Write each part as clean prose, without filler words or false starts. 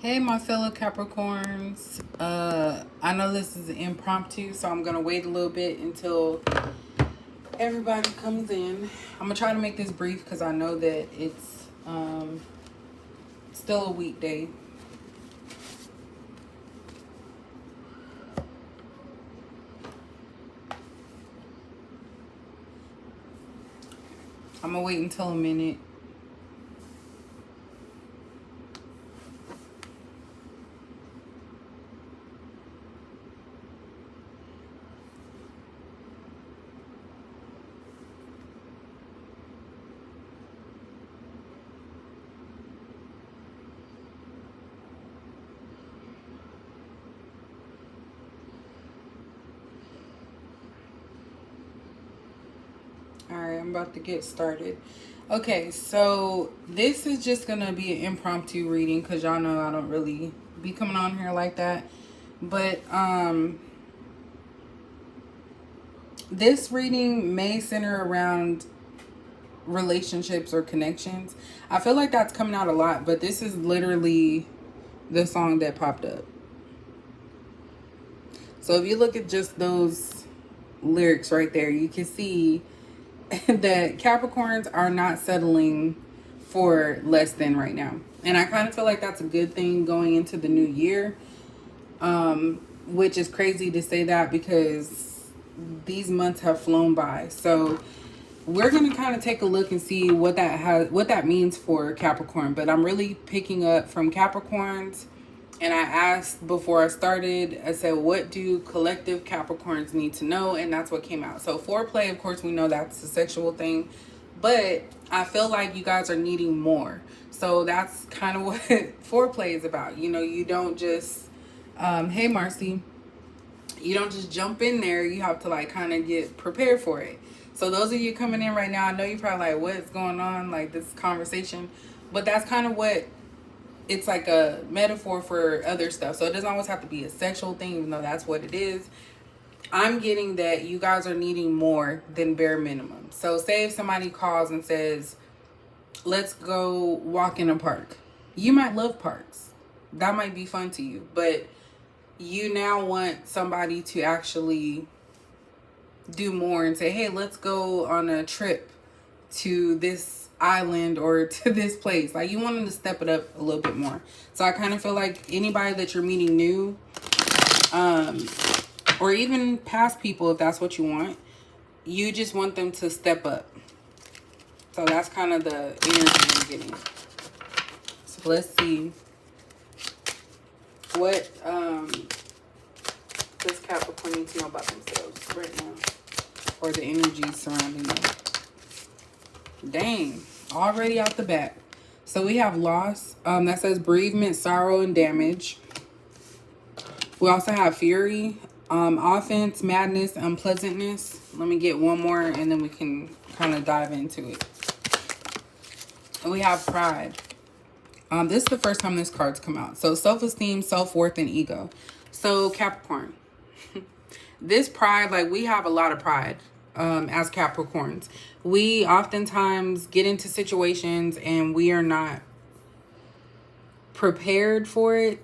Hey, my fellow Capricorns. I know this is impromptu, so I'm gonna wait a little bit until everybody comes in. I'm gonna try to make this brief because I know that it's still a weekday. I'm gonna wait until a minute. Alright, I'm about to get started. Okay, so this is just gonna be an impromptu reading because y'all know I don't really be coming on here like that. But this reading may center around relationships or connections. I feel like that's coming out a lot, but this is literally the song that popped up. So if you look at just those lyrics right there, you can see that Capricorns are not settling for less than right now. And I kind of feel like that's a good thing going into the new year, which is crazy to say that because these months have flown by. So we're going to kind of take a look and see what that means for Capricorn. But I'm really picking up from Capricorns. And I asked before I started, I said, what do collective Capricorns need to know? And that's what came out. So foreplay, of course, we know that's a sexual thing. But I feel like you guys are needing more. So that's kind of what foreplay is about. You know, you don't just, hey, Marcy, you don't just jump in there. You have to like kind of get prepared for it. So those of you coming in right now, I know you're probably like, what's going on? Like this conversation. But that's kind of what it's like a metaphor for other stuff. So it doesn't always have to be a sexual thing, even though that's what it is. I'm getting that you guys are needing more than bare minimum. So say if somebody calls and says, let's go walk in a park. You might love parks. That might be fun to you. But you now want somebody to actually do more and say, hey, let's go on a trip to this island or to this place. Like you want them to step it up a little bit more. So I kind of feel like anybody that you're meeting new, or even past people, if that's what you want, you just want them to step up. So that's kind of the energy I'm getting. So let's see what does Capricorn need to know about themselves right now, or the energy surrounding them. Dang, already out the bat. So we have loss. That says bereavement, sorrow, and damage. We also have fury, offense, madness, unpleasantness. Let me get one more and then we can kind of dive into it. And we have pride. This is the first time this card's come out. So self-esteem, self-worth, and ego. So Capricorn. This pride, like we have a lot of pride. As Capricorns, we oftentimes get into situations and we are not prepared for it,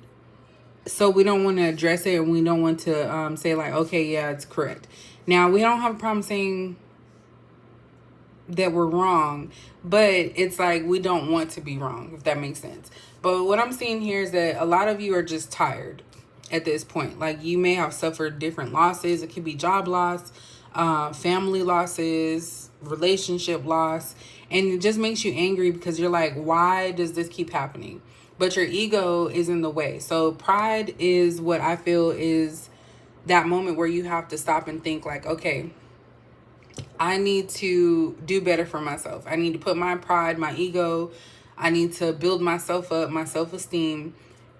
so we don't want to address it and we don't want to say like, okay, yeah, it's correct. Now we don't have a problem saying that we're wrong, but it's like we don't want to be wrong, if that makes sense. But what I'm seeing here is that a lot of you are just tired at this point. Like you may have suffered different losses. It could be job loss, family losses, relationship loss, and it just makes you angry because you're like, why does this keep happening? But your ego is in the way. So pride is what I feel is that moment where you have to stop and think like, okay, I need to do better for myself. I need to put my pride, my ego, I need to build myself up, my self-esteem,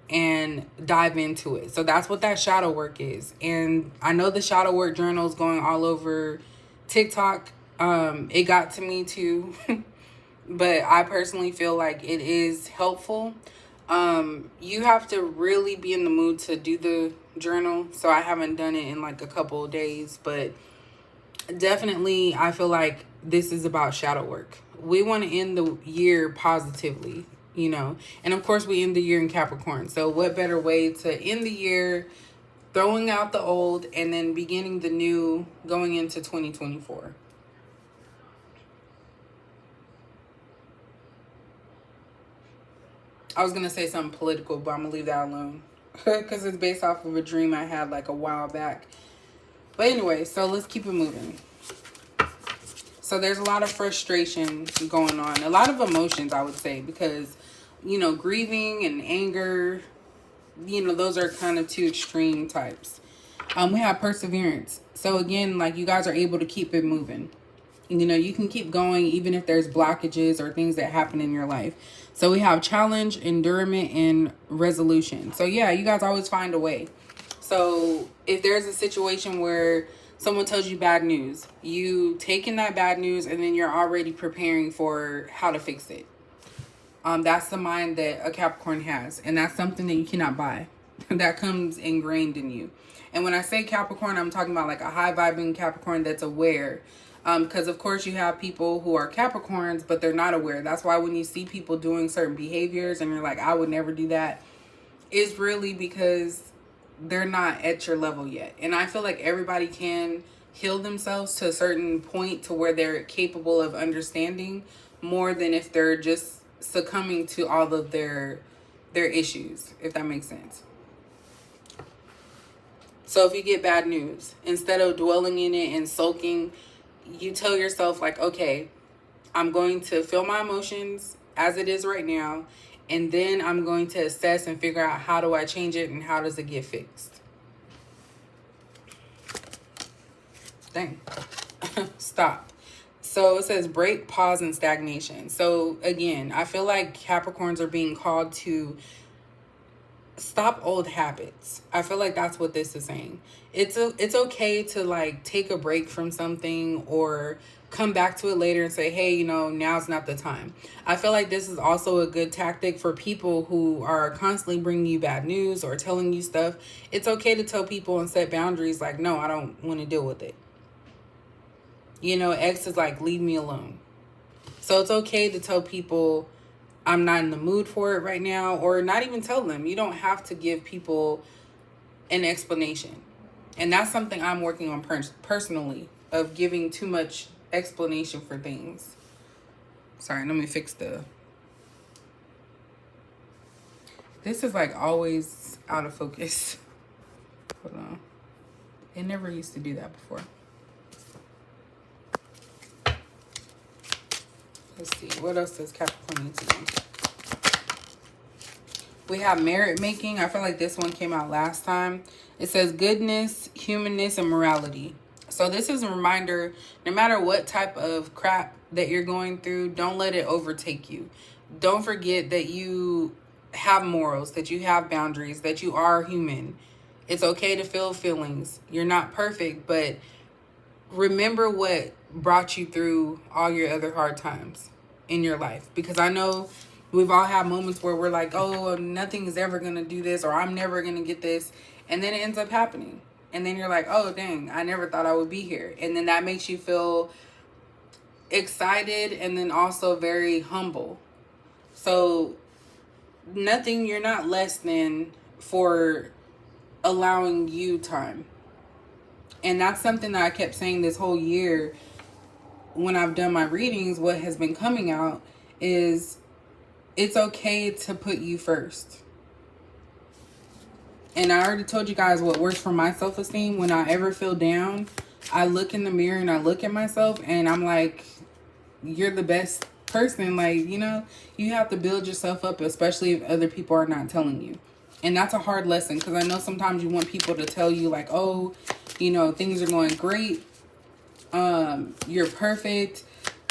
and dive into it. So that's what that shadow work is. And I know the shadow work journal is going all over TikTok. It got to me too. But I personally feel like it is helpful. You have to really be in the mood to do the journal. So I haven't done it in like a couple of days, but definitely I feel like this is about shadow work. We want to end the year positively. you know. And of course, we end the year in Capricorn. So what better way to end the year throwing out the old and then beginning the new going into 2024. I was going to say something political, but I'm going to leave that alone because it's based off of a dream I had like a while back. But anyway, so let's keep it moving. So there's a lot of frustration going on, a lot of emotions, I would say, because, you know, grieving and anger, you know, those are kind of two extreme types. We have perseverance. So again, like, you guys are able to keep it moving. You know, you can keep going even if there's blockages or things that happen in your life. So we have challenge, endurance, and resolution. So yeah, you guys always find a way. So if there's a situation where someone tells you bad news, you take in that bad news and then you're already preparing for how to fix it. That's the mind that a Capricorn has. And that's something that you cannot buy. That comes ingrained in you. And when I say Capricorn, I'm talking about like a high vibing Capricorn that's aware. Because of course you have people who are Capricorns, but they're not aware. That's why when you see people doing certain behaviors and you're like, I would never do that, it's really because they're not at your level yet. And I feel like everybody can heal themselves to a certain point to where they're capable of understanding more than if they're just succumbing to all of their issues, if that makes sense. So if you get bad news, instead of dwelling in it and sulking, you tell yourself like, okay, I'm going to feel my emotions as it is right now. And then I'm going to assess and figure out how do I change it and how does it get fixed. Dang. Stop. So it says break, pause, and stagnation. So again, I feel like Capricorns are being called to stop old habits. I feel like that's what this is saying. It's okay to like take a break from something or come back to it later and say, hey, you know, now's not the time. I feel like this is also a good tactic for people who are constantly bringing you bad news or telling you stuff. It's okay to tell people and set boundaries like, no, I don't want to deal with it. You know, X is like, leave me alone. So it's okay to tell people I'm not in the mood for it right now, or not even tell them. You don't have to give people an explanation. And that's something I'm working on personally, of giving too much explanation for things. Sorry, let me fix this is like always out of focus. Hold on. It never used to do that before. Let's see, what else does Capricorn need to do? We have merit making. I feel like this one came out last time. It says goodness, humanness, and morality. So this is a reminder, no matter what type of crap that you're going through, don't let it overtake you. Don't forget that you have morals, that you have boundaries, that you are human. It's okay to feel feelings. You're not perfect, but remember what brought you through all your other hard times in your life. Because I know we've all had moments where we're like, oh, nothing is ever going to do this, or I'm never going to get this. And then it ends up happening. And then you're like, oh, dang, I never thought I would be here. And then that makes you feel excited and then also very humble. So you're not less than for allowing you time. And that's something that I kept saying this whole year when I've done my readings. What has been coming out is it's okay to put you first. And I already told you guys what works for my self-esteem. When I ever feel down, I look in the mirror and I look at myself and I'm like, you're the best person. Like, you know, you have to build yourself up, especially if other people are not telling you. And that's a hard lesson, because I know sometimes you want people to tell you like, oh, you know, things are going great. You're perfect.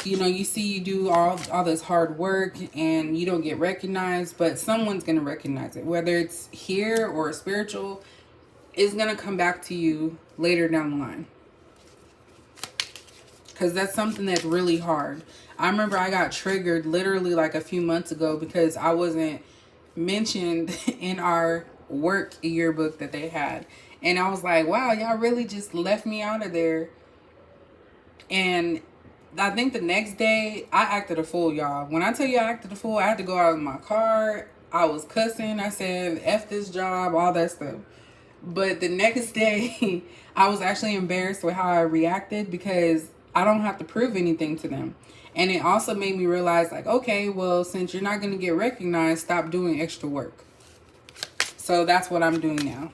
You know, you see you do all this hard work and you don't get recognized, but someone's going to recognize it. Whether it's here or spiritual, it's going to come back to you later down the line. Because that's something that's really hard. I remember I got triggered literally like a few months ago because I wasn't mentioned in our work yearbook that they had. And I was like, wow, y'all really just left me out of there. And I think the next day, I acted a fool, y'all. When I tell you I acted a fool, I had to go out in my car. I was cussing. I said, F this job, all that stuff. But the next day, I was actually embarrassed with how I reacted because I don't have to prove anything to them. And it also made me realize, like, okay, well, since you're not going to get recognized, stop doing extra work. So that's what I'm doing now.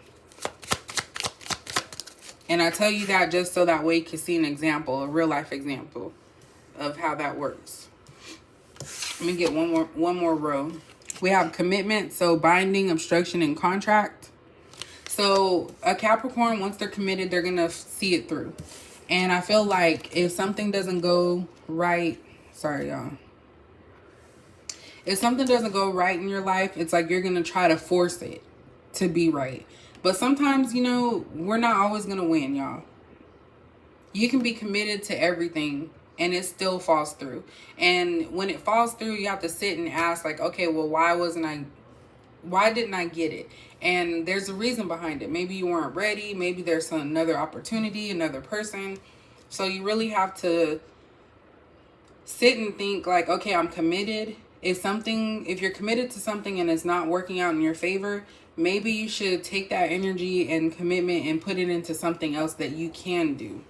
And I tell you that just so that way you can see an example, a real life example of how that works. Let me get one more row. We have commitment, so binding, obstruction, and contract. So a Capricorn, once they're committed, they're going to see it through. And I feel like if something doesn't go right, sorry, y'all. If something doesn't go right in your life, it's like you're going to try to force it to be right. But sometimes, you know, we're not always going to win, y'all. You can be committed to everything and it still falls through. And when it falls through, you have to sit and ask, like, okay, well, why didn't I get it? And there's a reason behind it. Maybe you weren't ready. Maybe there's another opportunity, another person. So you really have to sit and think like, okay, I'm committed. If you're committed to something and it's not working out in your favor, maybe you should take that energy and commitment and put it into something else that you can do.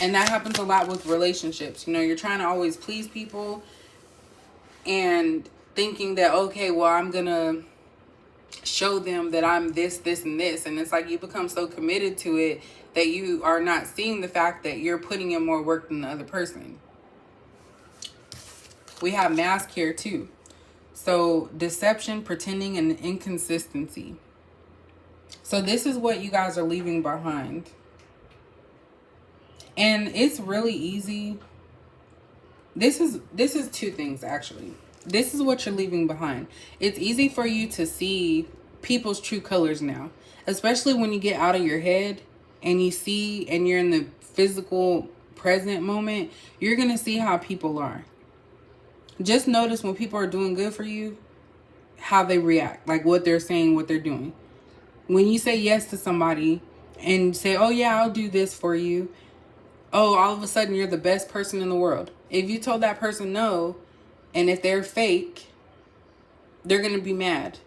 And that happens a lot with relationships. You know, you're trying to always please people and thinking that, okay, well, I'm going to show them that I'm this, this, and this. And it's like you become so committed to it that you are not seeing the fact that you're putting in more work than the other person. We have mask here too. So deception, pretending, and inconsistency. So this is what you guys are leaving behind. And it's really easy. This is two things, actually. This is what you're leaving behind. It's easy for you to see people's true colors now, especially when you get out of your head and you see and you're in the physical present moment. You're going to see how people are. Just notice when people are doing good for you, how they react, like what they're saying, what they're doing. When you say yes to somebody and say, oh yeah, I'll do this for you. Oh, all of a sudden you're the best person in the world. If you told that person no, and if they're fake, they're going to be mad.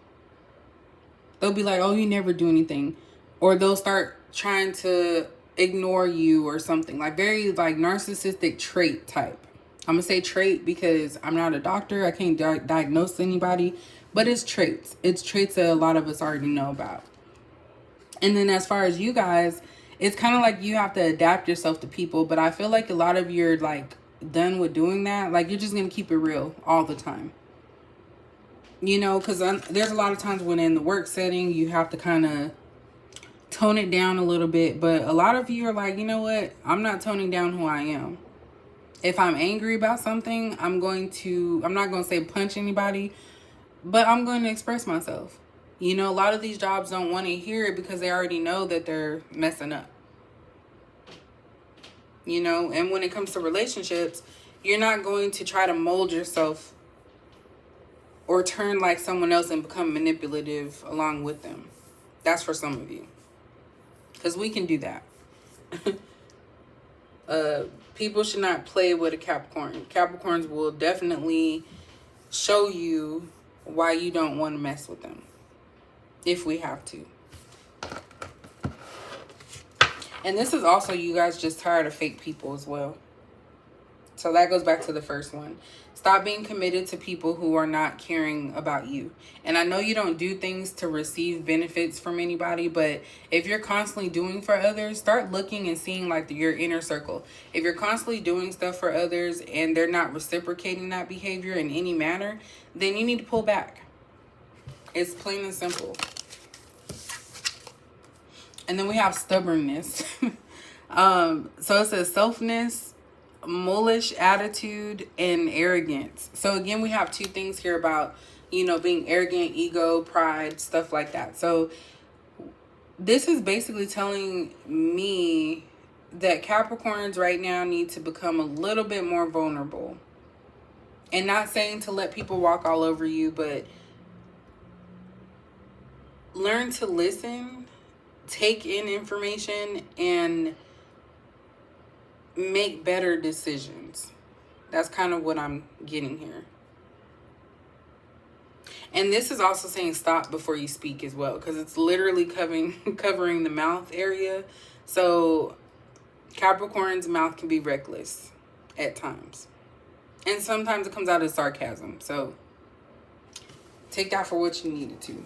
They'll be like, oh, you never do anything. Or they'll start trying to ignore you or something. Like very like narcissistic trait type. I'm going to say trait because I'm not a doctor. I can't diagnose anybody. But it's traits. It's traits that a lot of us already know about. And then as far as you guys, it's kind of like you have to adapt yourself to people. But I feel like a lot of you're like done with doing that. Like you're just going to keep it real all the time. You know, because there's a lot of times when in the work setting, you have to kind of tone it down a little bit. But a lot of you are like, you know what? I'm not toning down who I am. If I'm angry about something, I'm not going to say punch anybody, but I'm going to express myself. You know, a lot of these jobs don't want to hear it because they already know that they're messing up. You know, and when it comes to relationships, you're not going to try to mold yourself or turn like someone else and become manipulative along with them. That's for some of you. Because we can do that. People should not play with a Capricorn. Capricorns will definitely show you why you don't want to mess with them. If we have to. And this is also you guys just tired of fake people as well. So that goes back to the first one. Stop being committed to people who are not caring about you. And I know you don't do things to receive benefits from anybody, but if you're constantly doing for others, start looking and seeing like your inner circle. If you're constantly doing stuff for others and they're not reciprocating that behavior in any manner, then you need to pull back. It's plain and simple. And then we have stubbornness. So it says selfness, mulish attitude, and arrogance. So again, we have two things here about, you know, being arrogant, ego, pride, stuff like that. So this is basically telling me that Capricorns right now need to become a little bit more vulnerable. And not saying to let people walk all over you, but learn to listen, take in information, and make better decisions. That's kind of what I'm getting here. And this is also saying stop before you speak as well, because it's literally covering the mouth area. So Capricorn's mouth can be reckless at times. And sometimes it comes out as sarcasm. So take that for what you need it to.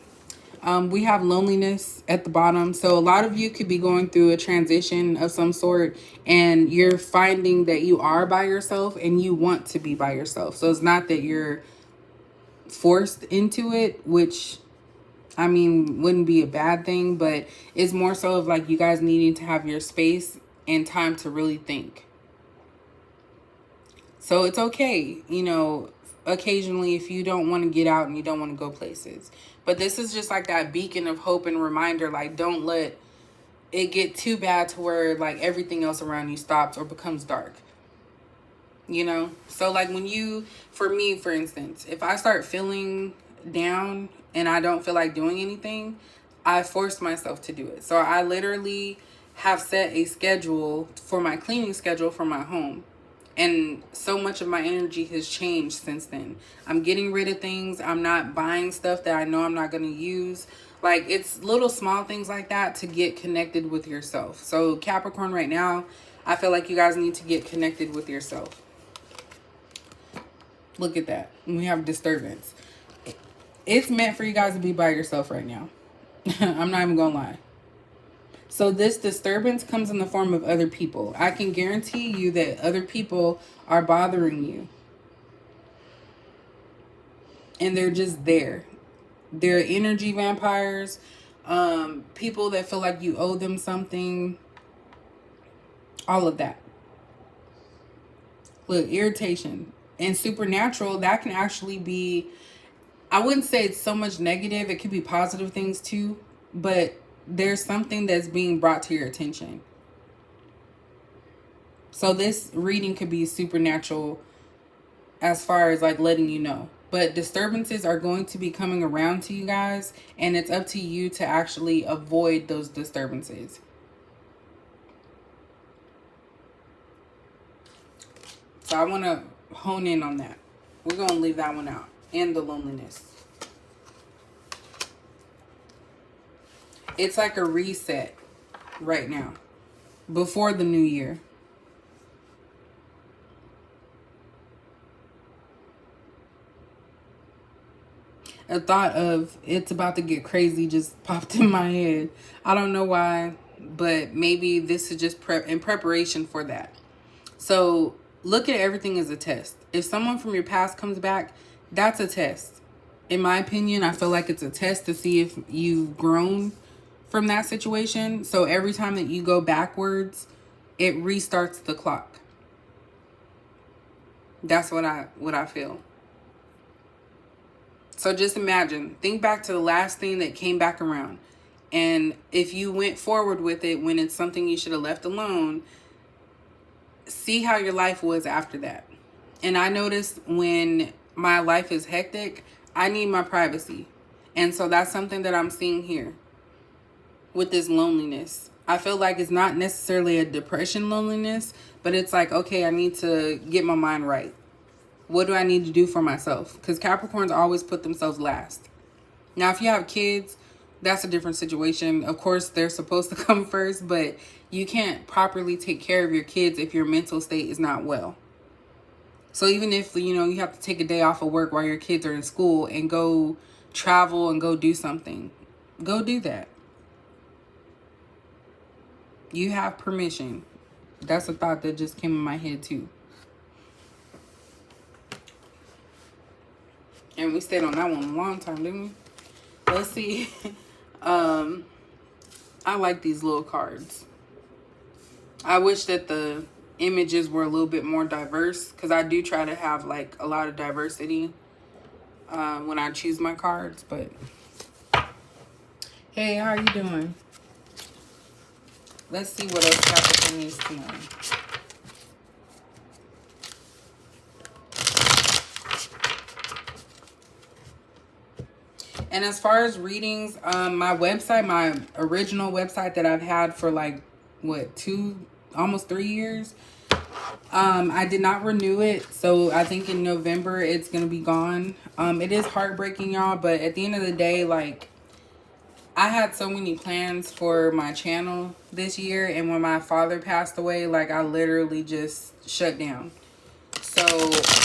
We have loneliness at the bottom. So a lot of you could be going through a transition of some sort, and you're finding that you are by yourself and you want to be by yourself. So it's not that you're forced into it, which I mean wouldn't be a bad thing, but it's more so of like you guys needing to have your space and time to really think. So it's okay, you know, occasionally if you don't want to get out and you don't want to go places. But this is just like that beacon of hope and reminder, like don't let it get too bad to where like everything else around you stops or becomes dark. You know, so like when you, for me, for instance, if I start feeling down and I don't feel like doing anything, I force myself to do it. So I literally have set a schedule for my cleaning schedule for my home. And so much of my energy has changed since then. I'm getting rid of things. I'm not buying stuff that I know I'm not going to use. Like, it's little small things like that to get connected with yourself. So Capricorn right now, I feel like you guys need to get connected with yourself. Look at that. We have disturbance. It's meant for you guys to be by yourself right now. I'm not even gonna lie. So this disturbance comes in the form of other people. I can guarantee you that other people are bothering you. And they're just there. They're energy vampires. People that feel like you owe them something. All of that. Look, irritation. And supernatural, that can actually be, I wouldn't say it's so much negative. It could be positive things too. But there's something that's being brought to your attention. So this reading could be supernatural as far as like letting you know. But disturbances are going to be coming around to you guys. And it's up to you to actually avoid those disturbances. So I want to hone in on that. We're going to leave that one out. And the loneliness. It's like a reset right now. Before the new year. A thought of it's about to get crazy just popped in my head. I don't know why. But maybe this is just in preparation for that. So look at everything as a test. If someone from your past comes back, that's a test. In my opinion, I feel like it's a test to see if you've grown from that situation. So every time that you go backwards, it restarts the clock. That's what I feel. So just imagine, think back to the last thing that came back around. And if you went forward with it when it's something you should have left alone, see how your life was after that. And I noticed when my life is hectic, I need my privacy. And so that's something that I'm seeing here with this loneliness. I feel like it's not necessarily a depression loneliness, but it's like, okay, I need to get my mind right. What do I need to do for myself? Because Capricorns always put themselves last. Now, if you have kids, that's a different situation. Of course, they're supposed to come first, but you can't properly take care of your kids if your mental state is not well. So even if, you know, you have to take a day off of work while your kids are in school and go travel and go do something, go do that. You have permission. That's a thought that just came in my head too. And we stayed on that one a long time, didn't we? Let's see. I like these little cards. I wish that the images were a little bit more diverse, because I do try to have like a lot of diversity when I choose my cards. But hey, how are you doing? Let's see what else Capricorn needs to know. And as far as readings, my website, my original website that I've had for like, what, almost 3 years, I did not renew it, so I think in November it's gonna be gone. It is heartbreaking, y'all, but at the end of the day, like, I had so many plans for my channel this year, and when my father passed away, like, I literally just shut down. So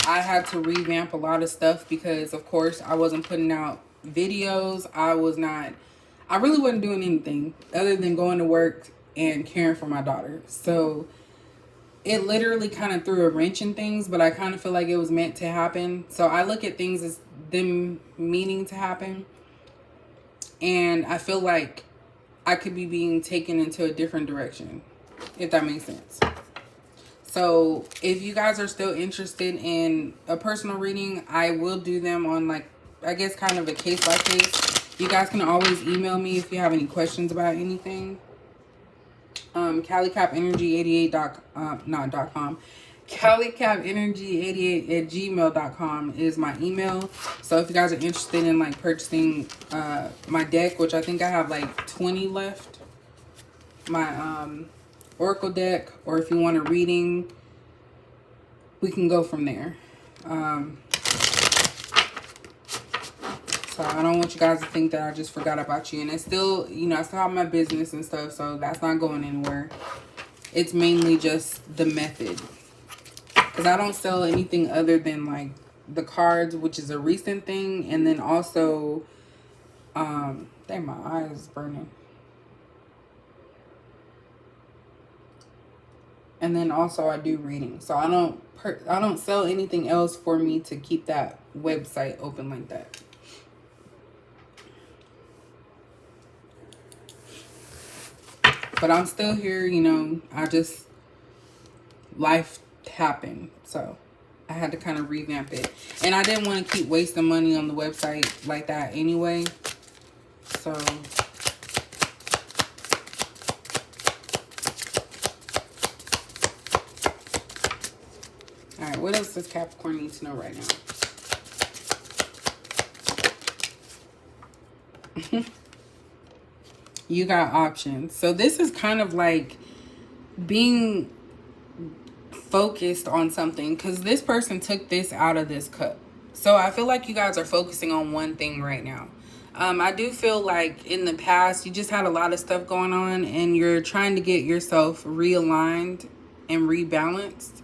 I had to revamp a lot of stuff because, of course, I wasn't putting out videos. I really wasn't doing anything other than going to work and caring for my daughter. So it literally kind of threw a wrench in things, but I kind of feel like it was meant to happen. So I look at things as them meaning to happen. And I feel like I could be being taken into a different direction, if that makes sense. So if you guys are still interested in a personal reading, I will do them on, like, I guess kind of a case by case. You guys can always email me if you have any questions about anything. CaliCapEnergy88.com. CaliCapEnergy88@gmail.com is my email. So if you guys are interested in, like, purchasing my deck, which I think I have like 20 left, my Oracle deck, or if you want a reading, we can go from there. So I don't want you guys to think that I just forgot about you. And it's still, you know, I still have my business and stuff, so that's not going anywhere. It's mainly just the method. Because I don't sell anything other than, like, the cards, which is a recent thing. And then also, dang, my eye is burning. And then also I do reading. So I don't sell anything else for me to keep that website open like that. But I'm still here, you know. Life happened. So I had to kind of revamp it. And I didn't want to keep wasting money on the website like that anyway. So alright, what else does Capricorn need to know right now? You got options. So this is kind of like being focused on something, because this person took this out of this cup. So I feel like you guys are focusing on one thing right now. I do feel like in the past you just had a lot of stuff going on and you're trying to get yourself realigned and rebalanced.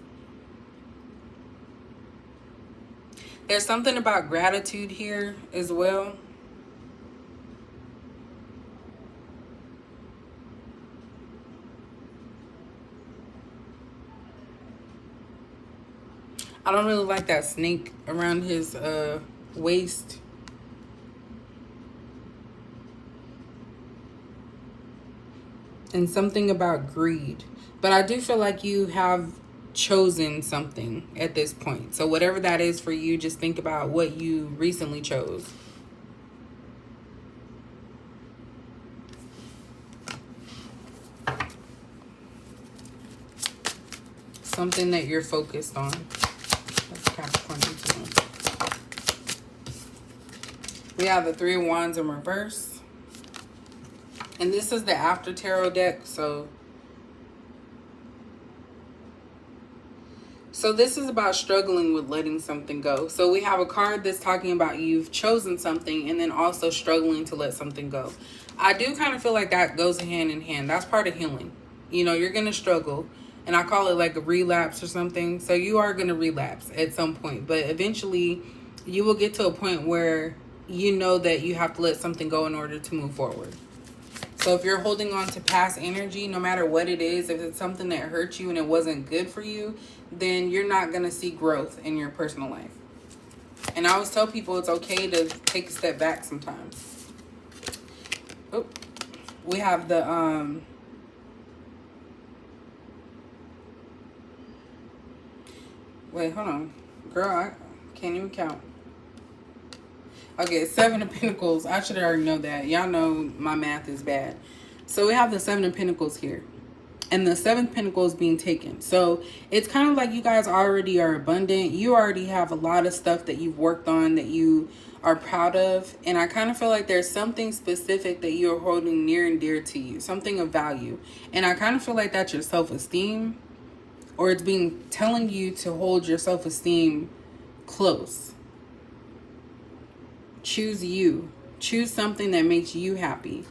There's something about gratitude here as well. I don't really like that snake around his waist. And something about greed. But I do feel like you have chosen something at this point. So whatever that is for you, just think about what you recently chose. Something that you're focused on. Capricorn. We have the Three of Wands in reverse. And this is the After Tarot deck. So this is about struggling with letting something go. So we have a card that's talking about you've chosen something and then also struggling to let something go. I do kind of feel like that goes hand in hand. That's part of healing. You know, you're going to struggle. And I call it like a relapse or something. So you are going to relapse at some point. But eventually you will get to a point where you know that you have to let something go in order to move forward. So if you're holding on to past energy, no matter what it is, if it's something that hurt you and it wasn't good for you, then you're not going to see growth in your personal life. And I always tell people it's okay to take a step back sometimes. Oh, we have the... Wait, hold on. Girl, I can't even count. Okay, Seven of Pentacles. I should already know that. Y'all know my math is bad. So we have the Seven of Pentacles here. And the Seventh Pentacle is being taken. So it's kind of like you guys already are abundant. You already have a lot of stuff that you've worked on that you are proud of. And I kind of feel like there's something specific that you're holding near and dear to you. Something of value. And I kind of feel like that's your self-esteem. or it's being telling you to hold your self-esteem close. Choose you. Choose something that makes you happy.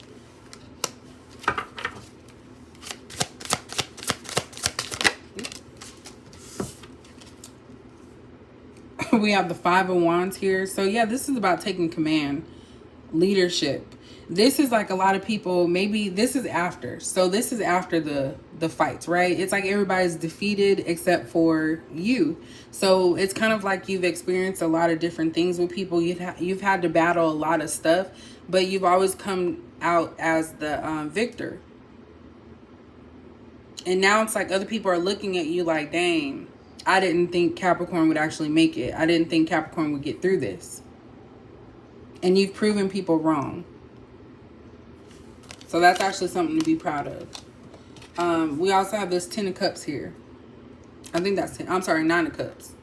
We have the Five of Wands here. So yeah, this is about taking command, leadership. This is like a lot of people, maybe this is after. So this is after the fights, right? It's like everybody's defeated except for you. So it's kind of like you've experienced a lot of different things with people. You've had to battle a lot of stuff, but you've always come out as the victor. And now it's like other people are looking at you like, dang, I didn't think Capricorn would actually make it. I didn't think Capricorn would get through this. And you've proven people wrong. So that's actually something to be proud of. We also have this 10 of Cups here. I think that's 10. I'm sorry, 9 of Cups.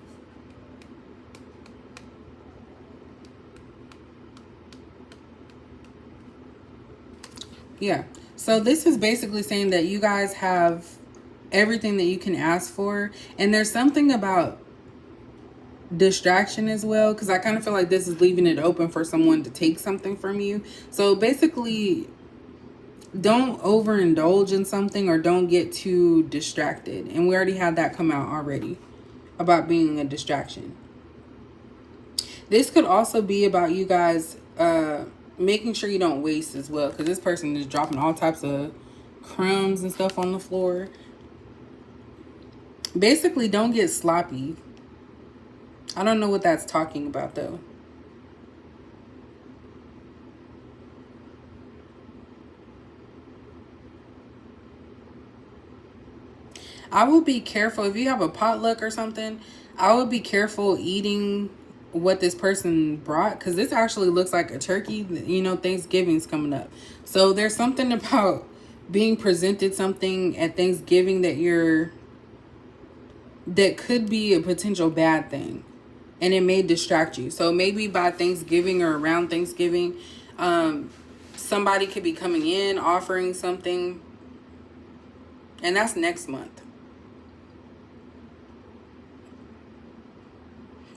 Yeah. So this is basically saying that you guys have everything that you can ask for. And there's something about distraction as well, because I kind of feel like this is leaving it open for someone to take something from you. So basically, don't overindulge in something or don't get too distracted. And we already had that come out already about being a distraction. This could also be about you guys making sure you don't waste as well, because this person is dropping all types of crumbs and stuff on the floor. Basically, don't get sloppy. I don't know what that's talking about though. I would be careful if you have a potluck or something. I would be careful eating what this person brought, because this actually looks like a turkey. You know, Thanksgiving's coming up, so there's something about being presented something at Thanksgiving that could be a potential bad thing, and it may distract you. So maybe by Thanksgiving or around Thanksgiving, somebody could be coming in offering something, and that's next month.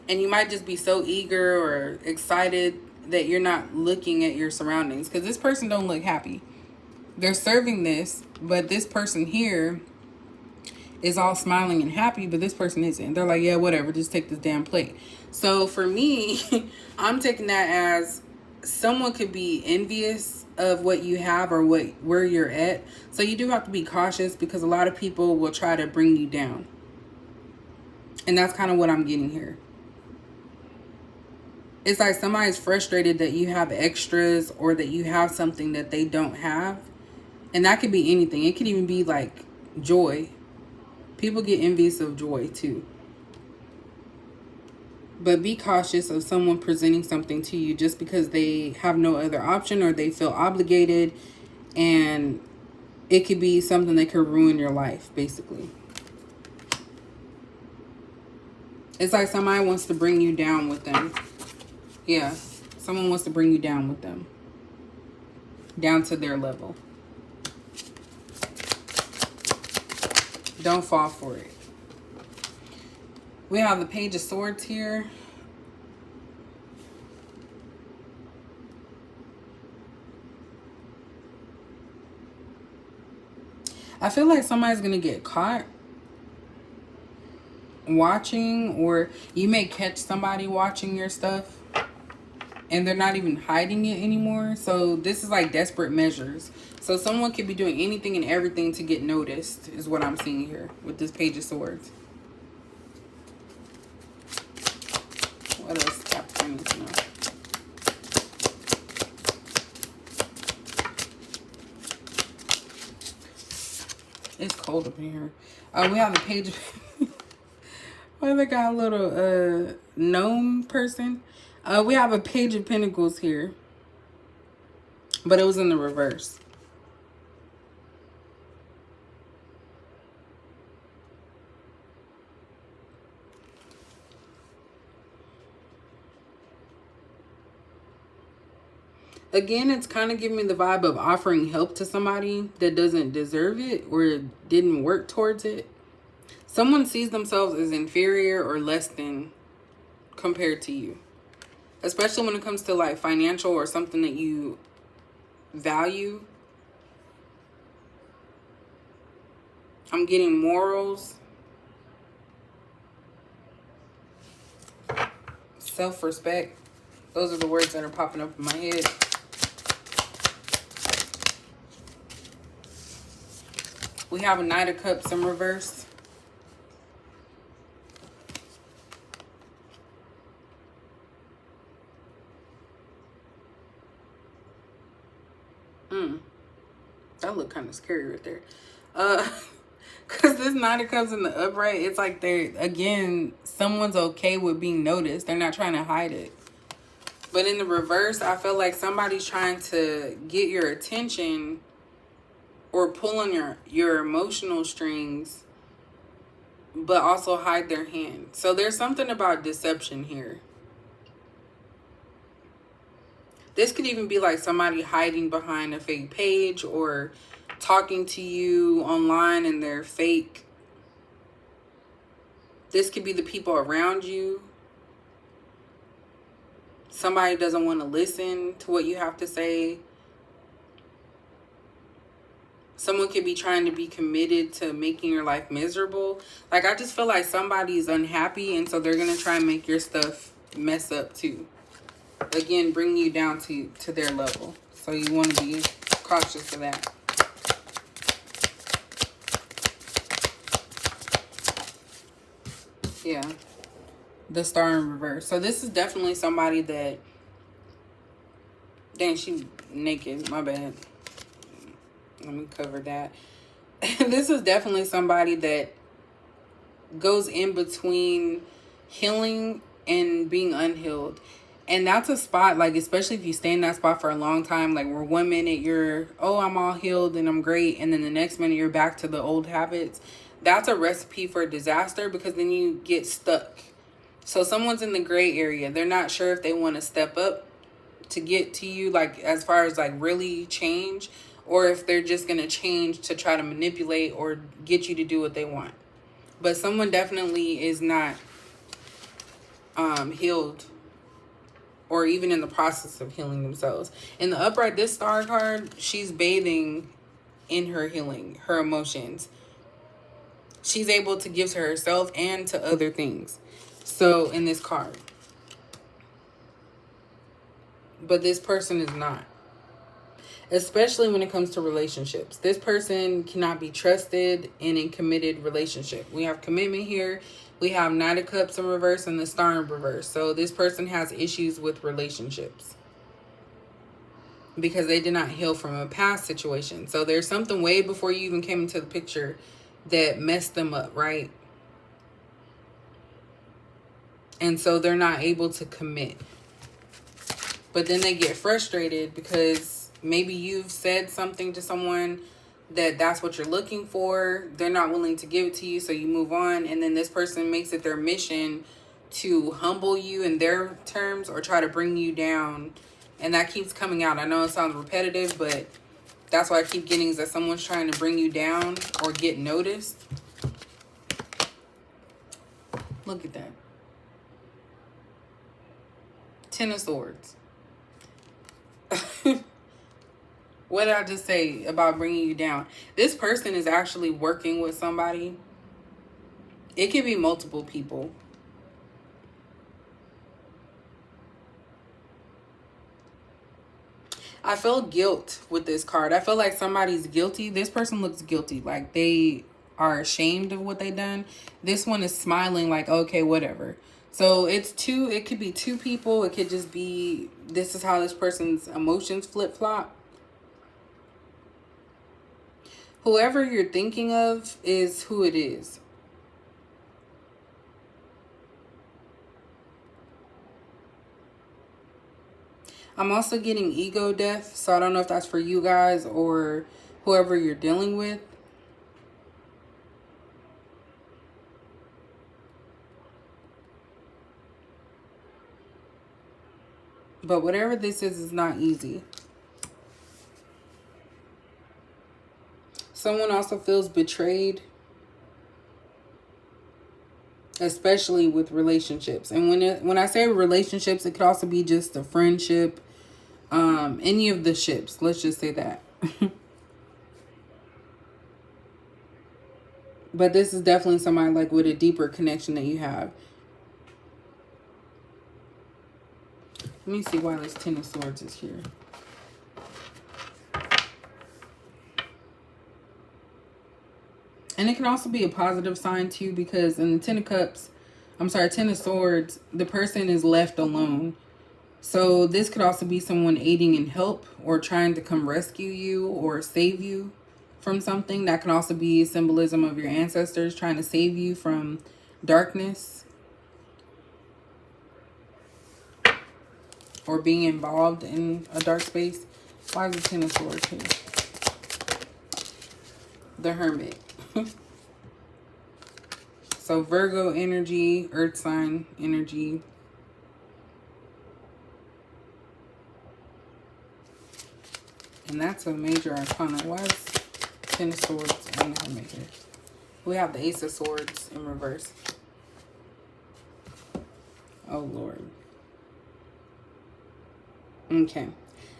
And you might just be so eager or excited that you're not looking at your surroundings, because this person don't look happy. They're serving this, but this person here is all smiling and happy, but this person isn't. They're like, yeah, whatever, just take this damn plate. So for me, I'm taking that as someone could be envious of what you have or where you're at. So you do have to be cautious, because a lot of people will try to bring you down. And that's kind of what I'm getting here. It's like somebody's frustrated that you have extras or that you have something that they don't have. And that could be anything. It could even be like joy. People get envious of joy too. But be cautious of someone presenting something to you just because they have no other option or they feel obligated. And it could be something that could ruin your life, basically. It's like somebody wants to bring you down with them. Yeah, someone wants to bring you down with them. Down to their level. Don't fall for it. We have the Page of Swords here. I feel like somebody's going to get caught watching, or you may catch somebody watching your stuff and they're not even hiding it anymore. So this is like desperate measures. So someone could be doing anything and everything to get noticed, is what I'm seeing here with this Page of Swords. What else Capricorn needs to know? It's cold up in here. We have the Page of... Well, they got a little gnome person. We have a Page of Pentacles here. But it was in the reverse. Again, it's kind of giving me the vibe of offering help to somebody that doesn't deserve it or didn't work towards it. Someone sees themselves as inferior or less than compared to you. Especially when it comes to like financial or something that you value. I'm getting morals, self-respect. Those are the words that are popping up in my head. We have a Knight of Cups in reverse. That look kind of scary right there. Because this Knight of Cups in the upright, it's like they're, again, someone's okay with being noticed. They're not trying to hide it. But in the reverse, I feel like somebody's trying to get your attention or pull on your emotional strings, but also hide their hand. So there's something about deception here. This could even be like somebody hiding behind a fake page or talking to you online and they're fake. This could be the people around you. Somebody doesn't want to listen to what you have to say. Someone could be trying to be committed to making your life miserable. Like, I just feel like somebody's unhappy, and so they're going to try and make your stuff mess up too. Again, bring you down to their level. So you want to be cautious of that. Yeah. The Star in reverse. So this is definitely somebody that... Dang, she naked. My bad. Let me cover that. This is definitely somebody that goes in between healing and being unhealed. And that's a spot, like, especially if you stay in that spot for a long time, like where 1 minute you're, oh, I'm all healed and I'm great. And then the next minute you're back to the old habits. That's a recipe for disaster, because then you get stuck. So someone's in the gray area. They're not sure if they want to step up to get to you, like as far as like really change, or if they're just going to change to try to manipulate or get you to do what they want. But someone definitely is not healed, or even in the process of healing themselves. In the upright, this Star card, she's bathing in her healing, her emotions. She's able to give to herself and to other things. So in this card. But this person is not. Especially when it comes to relationships. This person cannot be trusted in a committed relationship. We have commitment here. We have Knight of Cups in reverse and the Star in reverse. So this person has issues with relationships, because they did not heal from a past situation. So there's something way before you even came into the picture that messed them up, right? And so they're not able to commit. But then they get frustrated because maybe you've said something to someone that's what you're looking for. They're not willing to give it to you, so you move on. And then this person makes it their mission to humble you in their terms or try to bring you down. And that keeps coming out. I know it sounds repetitive, but that's what I keep getting, is that someone's trying to bring you down or get noticed. Look at that. 10 of Swords. What did I just say about bringing you down? This person is actually working with somebody. It could be multiple people. I feel guilt with this card. I feel like somebody's guilty. This person looks guilty. Like they are ashamed of what they done. This one is smiling like, okay, whatever. So it's two. It could be two people. It could just be, this is how this person's emotions flip-flop. Whoever you're thinking of is who it is. I'm also getting ego death. So I don't know if that's for you guys or whoever you're dealing with. But whatever this is not easy. Someone also feels betrayed. especially with relationships. And when I say relationships, it could also be just a friendship, any of the ships. Let's just say that. But this is definitely somebody like with a deeper connection that you have. Let me see why this Ten of Swords is here. And it can also be a positive sign too, because in the Ten of Swords, the person is left alone. So this could also be someone aiding in help or trying to come rescue you or save you from something. That can also be a symbolism of your ancestors trying to save you from darkness or being involved in a dark space. Why is the Ten of Swords here? The Hermit. So Virgo energy, earth sign energy. And that's a major arcana. Why is Ten of Swords and the Hermit here? We have the Ace of Swords in reverse. Oh, Lord. Okay.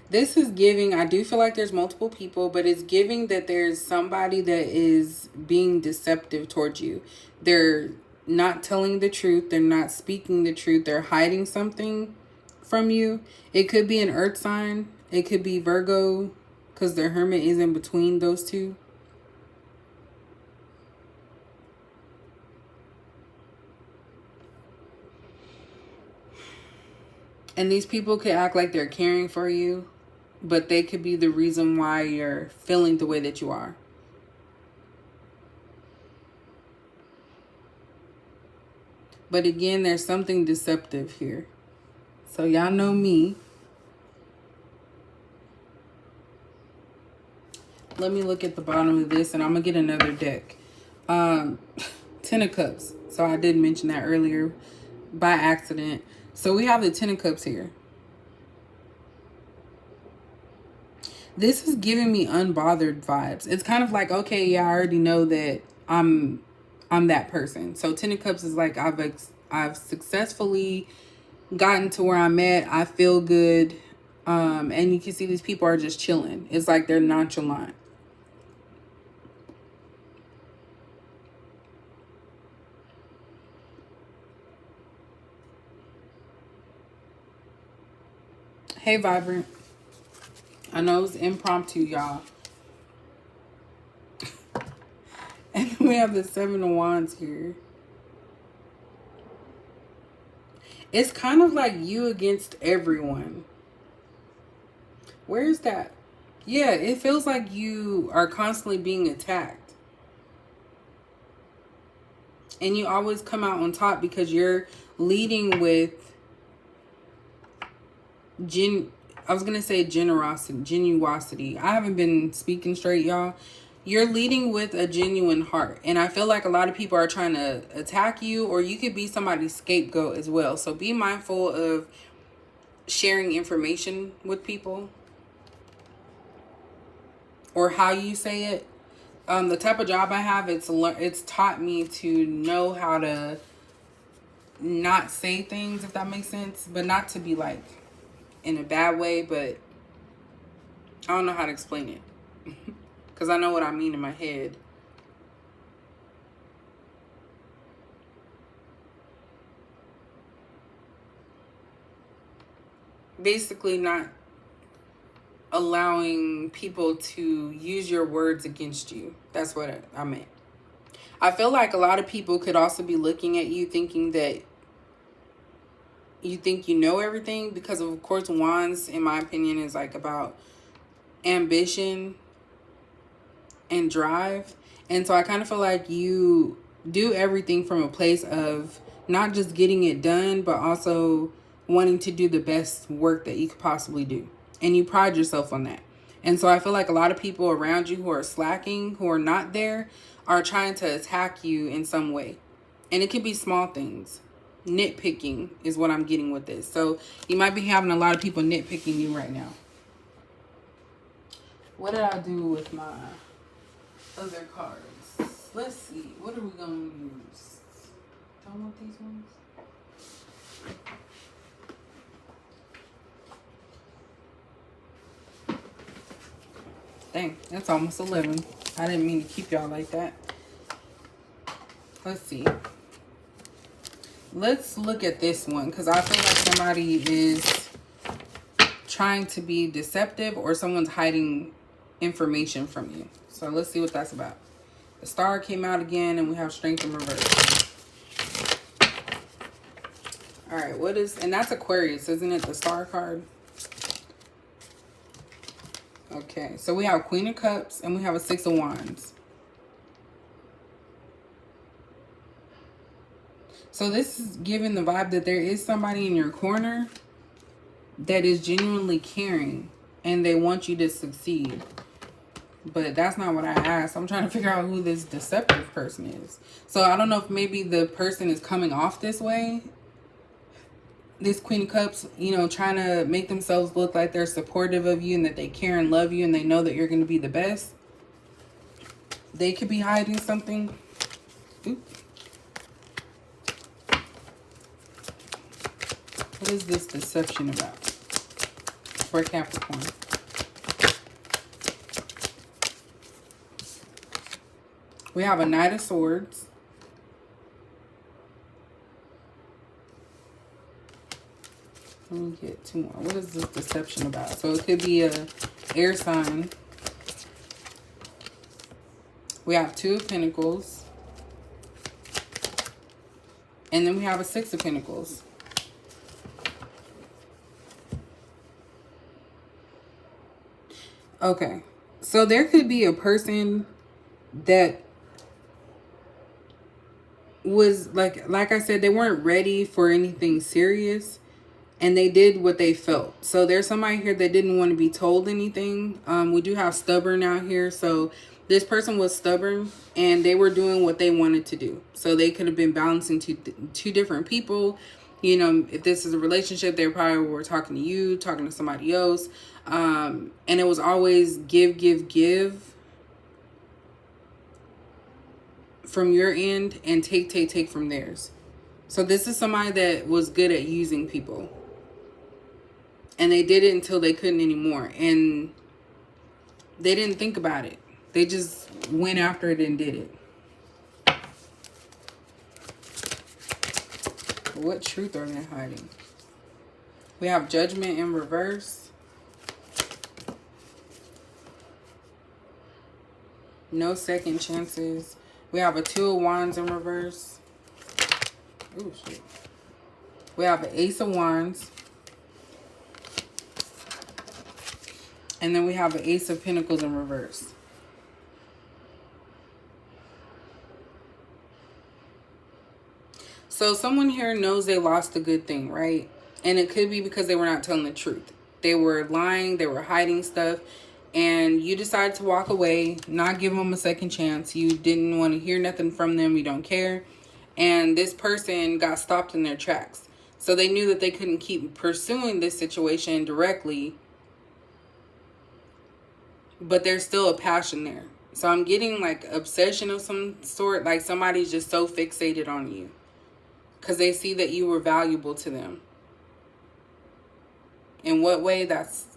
This is giving, I do feel like there's multiple people, but it's giving that there's somebody that is being deceptive towards you. They're not telling the truth. They're not speaking the truth. They're hiding something from you. It could be an earth sign. It could be Virgo, because the Hermit is in between those two. And these people could act like they're caring for you, but they could be the reason why you're feeling the way that you are. But again, there's something deceptive here. So y'all know me. Let me look at the bottom of this, and I'm going to get another deck. Ten of Cups. So I did mention that earlier by accident. So we have the Ten of Cups here. This is giving me unbothered vibes. It's kind of like, okay, yeah, I already know that I'm that person. So Ten of Cups is like, I've successfully gotten to where I'm at. I feel good. And you can see these people are just chilling. It's like they're nonchalant. Hey, Vibrant. I know it's impromptu, y'all. And we have the Seven of Wands here. It's kind of like you against everyone. Where's that? Yeah, it feels like you are constantly being attacked. And you always come out on top because you're leading with I was going to say genuosity. I haven't been speaking straight, y'all. You're leading with a genuine heart. And I feel like a lot of people are trying to attack you, or you could be somebody's scapegoat as well. So be mindful of sharing information with people or how you say it. The type of job I have, it's taught me to know how to not say things, if that makes sense, but not to be like in a bad way, but I don't know how to explain it because I know what I mean in my head. Basically not allowing people to use your words against you. That's what I meant. I feel like a lot of people could also be looking at you thinking that you think you know everything, because of course Wands, in my opinion, is like about ambition and drive. And so I kind of feel like you do everything from a place of not just getting it done, but also wanting to do the best work that you could possibly do. And you pride yourself on that. And so I feel like a lot of people around you who are slacking, who are not there, are trying to attack you in some way. And it could be small things. Nitpicking is what I'm getting with this. So you might be having a lot of people nitpicking you right now. What did I do with my other cards? Let's see. What are we going to use? Don't want these ones. Dang, that's almost 11. I didn't mean to keep y'all like that. Let's see. Let's look at this one, because I feel like somebody is trying to be deceptive or someone's hiding information from you. So let's see what that's about. The star came out again, and we have strength in reverse. All right, what is, and that's Aquarius, isn't it? The star card. Okay, so we have Queen of Cups and we have a Six of Wands. So this is giving the vibe that there is somebody in your corner that is genuinely caring and they want you to succeed. But that's not what I asked. I'm trying to figure out who this deceptive person is. So I don't know if maybe the person is coming off this way. This Queen of Cups, you know, trying to make themselves look like they're supportive of you and that they care and love you and they know that you're going to be the best. They could be hiding something. Oop. What is this deception about for Capricorn? We have a Knight of Swords. Let me get two more. What is this deception about? So it could be a air sign. We have Two of Pentacles. And then we have a Six of Pentacles. Okay. So there could be a person that was like I said, they weren't ready for anything serious. And they did what they felt. So there's somebody here that didn't want to be told anything. We do have stubborn out here. So this person was stubborn and they were doing what they wanted to do. So they could have been balancing two different people. You know, if this is a relationship, they probably were talking to you, talking to somebody else. And it was always give from your end and take from theirs. So this is somebody that was good at using people. And they did it until they couldn't anymore. And they didn't think about it. They just went after it and did it. What truth are they hiding? We have Judgment in reverse. No second chances. We have a Two of Wands in reverse. Ooh, shit. We have an Ace of Wands. And then we have an Ace of Pentacles in reverse. So someone here knows they lost a good thing, right? And it could be because they were not telling the truth. They were lying, they were hiding stuff. And you decided to walk away, not give them a second chance. You didn't want to hear nothing from them. You don't care. And this person got stopped in their tracks. So they knew that they couldn't keep pursuing this situation directly. But there's still a passion there. So I'm getting like obsession of some sort. Like somebody's just so fixated on you. Because they see that you were valuable to them. In what way, that's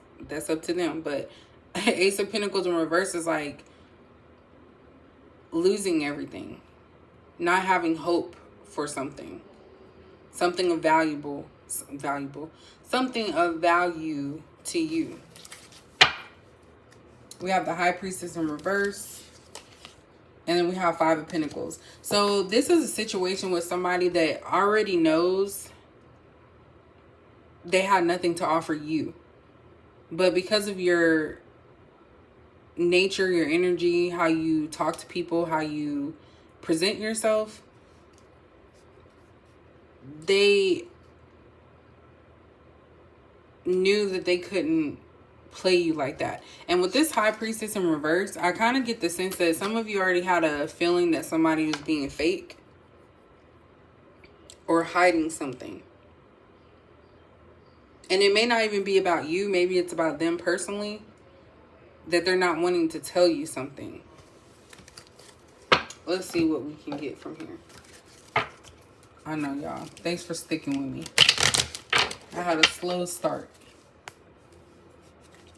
up to them. But Ace of Pentacles in reverse is like losing everything. Not having hope for something. Something of something of value to you. We have the High Priestess in reverse. And then we have Five of Pentacles. So this is a situation with somebody that already knows they had nothing to offer you. But because of your nature, your energy, how you talk to people, how you present yourself, they knew that they couldn't play you like that. And with this High Priestess in reverse, I kind of get the sense that some of you already had a feeling that somebody was being fake or hiding something. And it may not even be about you. Maybe it's about them personally, that they're not wanting to tell you something. Let's see what we can get from here. I know, y'all. Thanks for sticking with me. I had a slow start.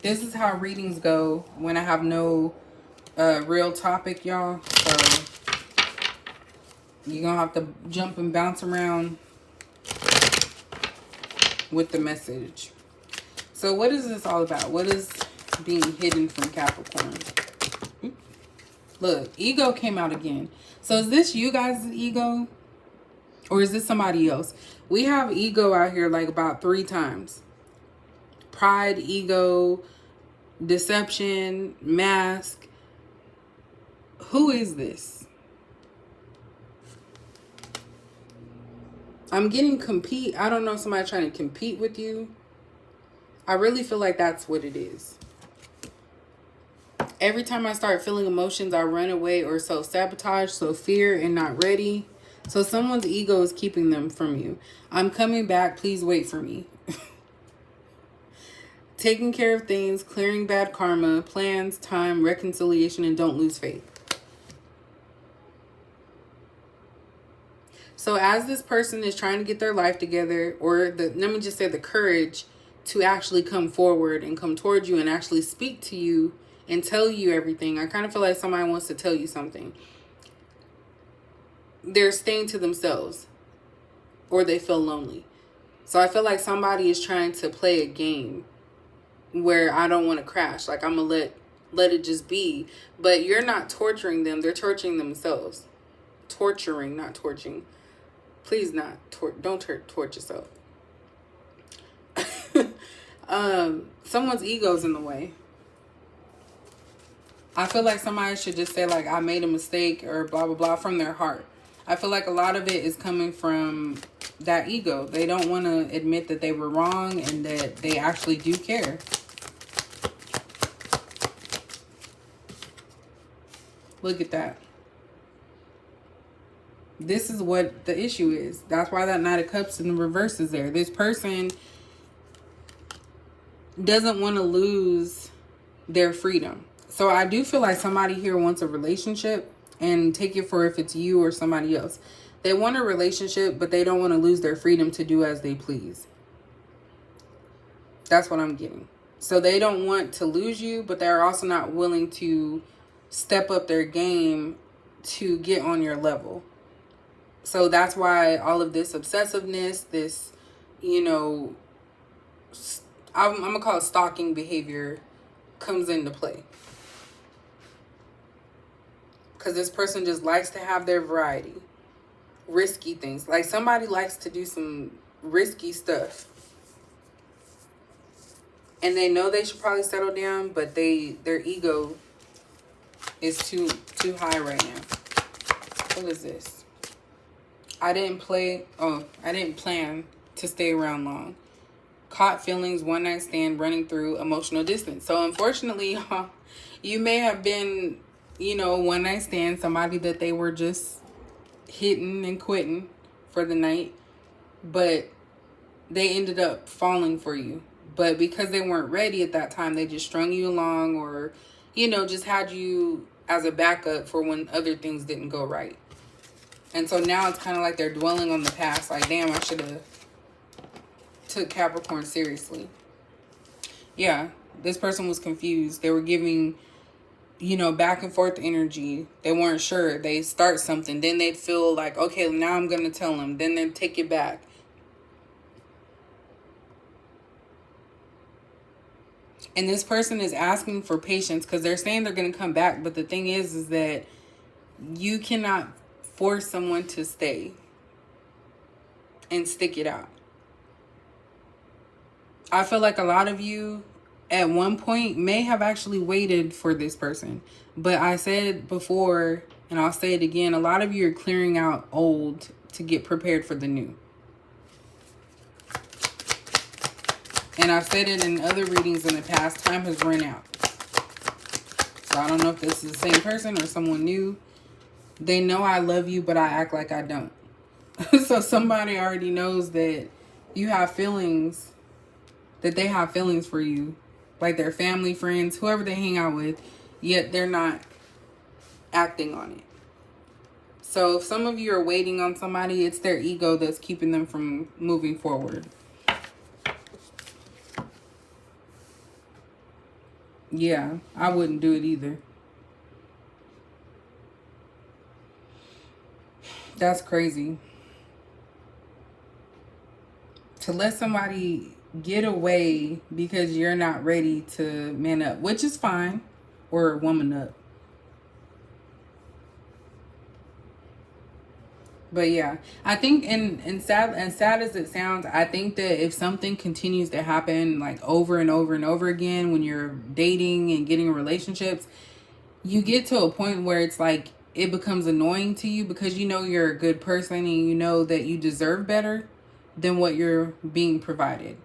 This is how readings go when I have no real topic, y'all. So you're going to have to jump and bounce around with the message. So what is this all about? What is being hidden from Capricorn? Look, ego came out again. So is this you guys' ego? Or is this somebody else? We have ego out here like about 3 times. Pride, ego, deception, mask. Who is this? I'm getting compete. I don't know, somebody trying to compete with you. I really feel like that's what it is. Every time I start feeling emotions, I run away or self-sabotage, so fear and not ready. So someone's ego is keeping them from you. I'm coming back. Please wait for me. Taking care of things, clearing bad karma, plans, time, reconciliation, and don't lose faith. So as this person is trying to get their life together, or let me just say the courage to actually come forward and come towards you and actually speak to you and tell you everything. I kind of feel like somebody wants to tell you something. They're staying to themselves, or they feel lonely. So I feel like somebody is trying to play a game where I don't want to crash. Like, I'm going to let it just be. But you're not torturing them. They're torturing themselves. Torturing, not torching. Please not. Don't torture yourself. Someone's ego's in the way. I feel like somebody should just say, like, I made a mistake or blah, blah, blah from their heart. I feel like a lot of it is coming from that ego. They don't want to admit that they were wrong and that they actually do care. Look at that. This is what the issue is. That's why that Knight of Cups in the reverse is there. This person doesn't want to lose their freedom. So I do feel like somebody here wants a relationship, and take it for if it's you or somebody else. They want a relationship, but they don't want to lose their freedom to do as they please. That's what I'm getting. So they don't want to lose you, but they're also not willing to step up their game to get on your level. So that's why all of this obsessiveness, this, you know, I'm going to call it stalking behavior, comes into play. Because this person just likes to have their variety. Risky things. Like, somebody likes to do some risky stuff. And they know they should probably settle down, but their ego is too high right now. What is this? I didn't plan to stay around long. Caught feelings, one night stand, running through, emotional distance. So unfortunately, you may have been, you know, one night stand, somebody that they were just hitting and quitting for the night, but they ended up falling for you. But because they weren't ready at that time, they just strung you along, or, you know, just had you as a backup for when other things didn't go right. And so now it's kind of like they're dwelling on the past. Like, damn, I should have took Capricorn seriously. Yeah, this person was confused. They were giving, you know, back and forth energy. They weren't sure. They start something. Then they'd feel like, okay, now I'm going to tell them. Then they'd take it back. And this person is asking for patience because they're saying they're going to come back. But the thing is that you cannot force someone to stay and stick it out. I feel like a lot of you at one point may have actually waited for this person. But I said before, and I'll say it again, a lot of you are clearing out old to get prepared for the new. And I've said it in other readings in the past, time has run out. So I don't know if this is the same person or someone new. They know I love you, but I act like I don't. So somebody already knows that you have feelings, that they have feelings for you. Like their family, friends, whoever they hang out with, yet they're not acting on it. So if some of you are waiting on somebody, it's their ego that's keeping them from moving forward. Yeah, I wouldn't do it either. That's crazy. To let somebody get away because you're not ready to man up, which is fine, or woman up. But yeah, I think, and sad as it sounds, I think that if something continues to happen like over and over and over again when you're dating and getting relationships, you get to a point where it's like it becomes annoying to you because you know you're a good person and you know that you deserve better than what you're being provided.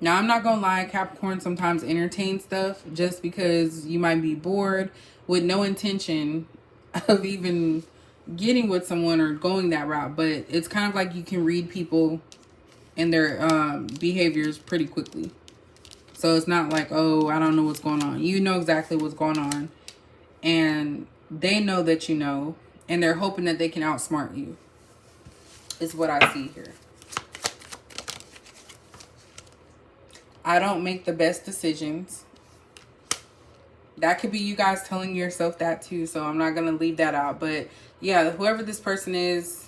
Now, I'm not gonna lie, Capricorn sometimes entertains stuff just because you might be bored with no intention of even getting with someone or going that route. But it's kind of like you can read people and their behaviors pretty quickly. So it's not like, oh, I don't know what's going on. You know exactly what's going on. And they know that you know. And they're hoping that they can outsmart you. Is what I see here. I don't make the best decisions. That could be you guys telling yourself that too. So I'm not going to leave that out. But yeah, whoever this person is,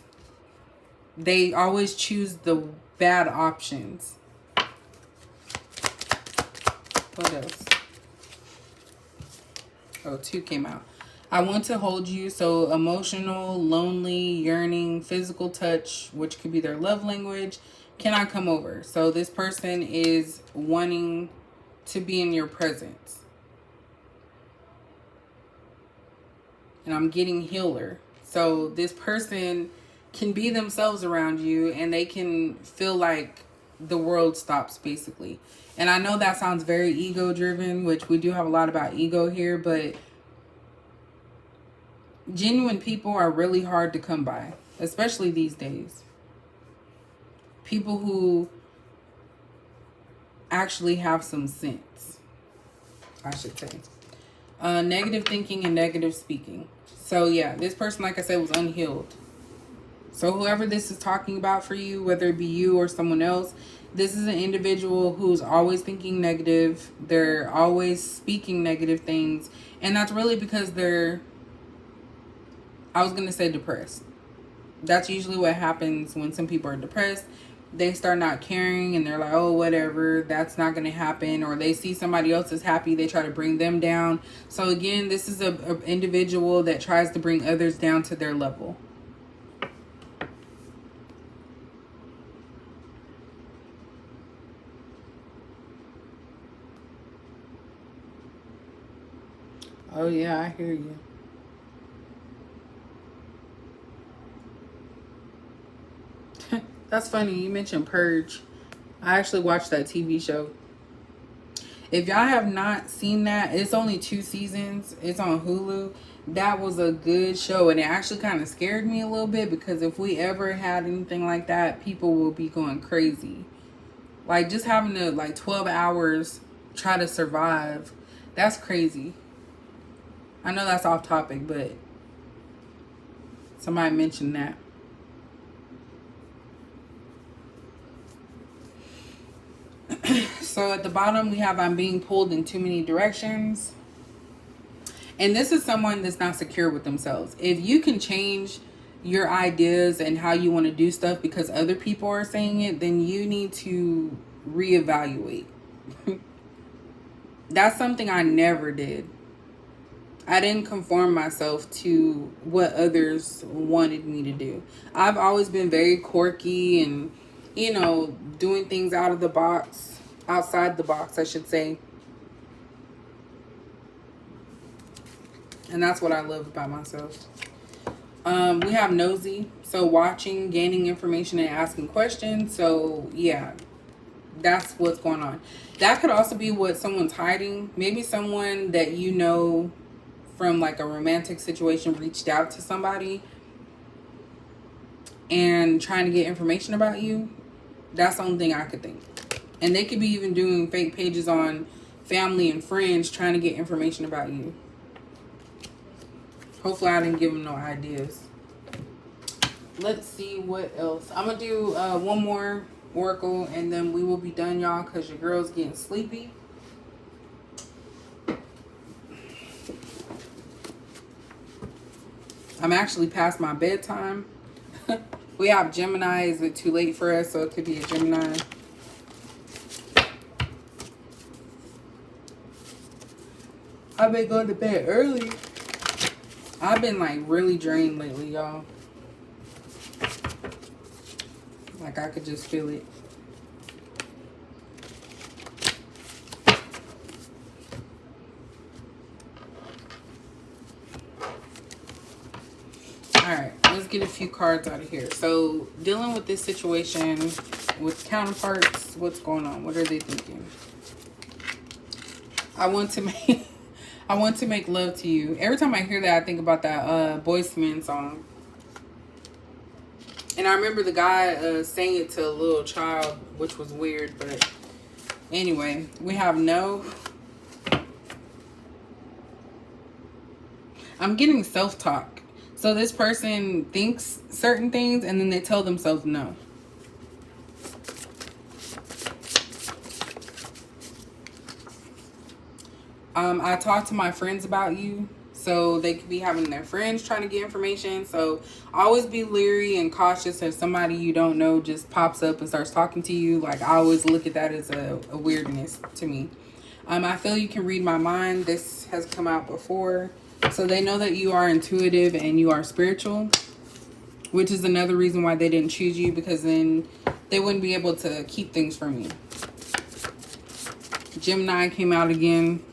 they always choose the bad options. What else? Oh, 2 came out. I want to hold you. So emotional, lonely, yearning, physical touch, which could be their love language. Can I come over? So this person is wanting to be in your presence. And I'm getting healer. So this person can be themselves around you and they can feel like the world stops basically. And I know that sounds very ego driven, which we do have a lot about ego here, but genuine people are really hard to come by, especially these days. People who actually have some sense, I should say. Negative thinking and negative speaking. So yeah, this person, like I said, was unhealed. So whoever this is talking about for you, whether it be you or someone else, this is an individual who's always thinking negative. They're always speaking negative things. And that's really because they're, I was going to say depressed. That's usually what happens when some people are depressed. They start not caring and they're like, oh, whatever, that's not going to happen. Or they see somebody else is happy, they try to bring them down. So again, this is an individual that tries to bring others down to their level. Oh yeah, I hear you. That's funny. You mentioned Purge. I actually watched that TV show. If y'all have not seen that, it's only 2 seasons. It's on Hulu. That was a good show. And it actually kind of scared me a little bit because if we ever had anything like that, people will be going crazy. Like just having to 12 hours try to survive. That's crazy. I know that's off topic, but somebody mentioned that. So at the bottom we have I'm being pulled in too many directions. And this is someone that's not secure with themselves. If you can change your ideas and how you want to do stuff because other people are saying it, then you need to reevaluate. That's something I never did. I didn't conform myself to what others wanted me to do. I've always been very quirky and, doing things outside the box, I should say. And that's what I love about myself. We have Nosy. So watching, gaining information, and asking questions. So yeah, that's what's going on. That could also be what someone's hiding. Maybe someone that you know from a romantic situation reached out to somebody and trying to get information about you. That's the only thing I could think. And they could be even doing fake pages on family and friends trying to get information about you. Hopefully I didn't give them no ideas. let's see what else. I'm going to do one more oracle, and then we will be done, y'all, because your girl's getting sleepy. I'm actually past my bedtime. We have Gemini. Is it too late for us? So it could be a Gemini. I've been going to bed early. I've been like really drained lately, y'all. Like I could just feel it. Alright, let's get a few cards out of here. So, dealing with this situation with counterparts, what's going on? What are they thinking? I want to make love to you. Every time I hear that, I think about that Boyz II Men song. And I remember the guy saying it to a little child, which was weird, but anyway, we have no. I'm getting self-talk. So this person thinks certain things and then they tell themselves no. I talk to my friends about you. So they could be having their friends trying to get information. So always be leery and cautious if somebody you don't know just pops up and starts talking to you. Like I always look at that as a weirdness to me. I feel you can read my mind. This has come out before. So they know that you are intuitive and you are spiritual, which is another reason why they didn't choose you, because then they wouldn't be able to keep things from you. Gemini came out again.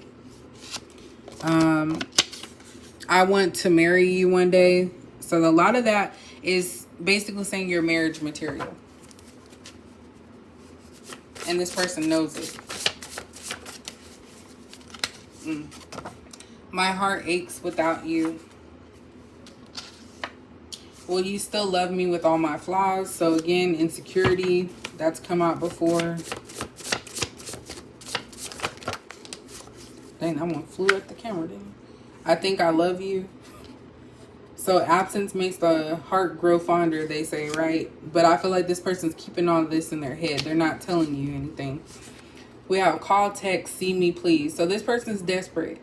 I want to marry you one day. So a lot of that is basically saying you're marriage material. And this person knows it. My heart aches without you. Will you still love me with all my flaws? So again, insecurity, that's come out before. Dang, that one flew at the camera, didn't it? I think I love you. So absence makes the heart grow fonder, they say, right? But I feel like this person's keeping all this in their head. They're not telling you anything. We have call, text, see me, please. So this person's desperate.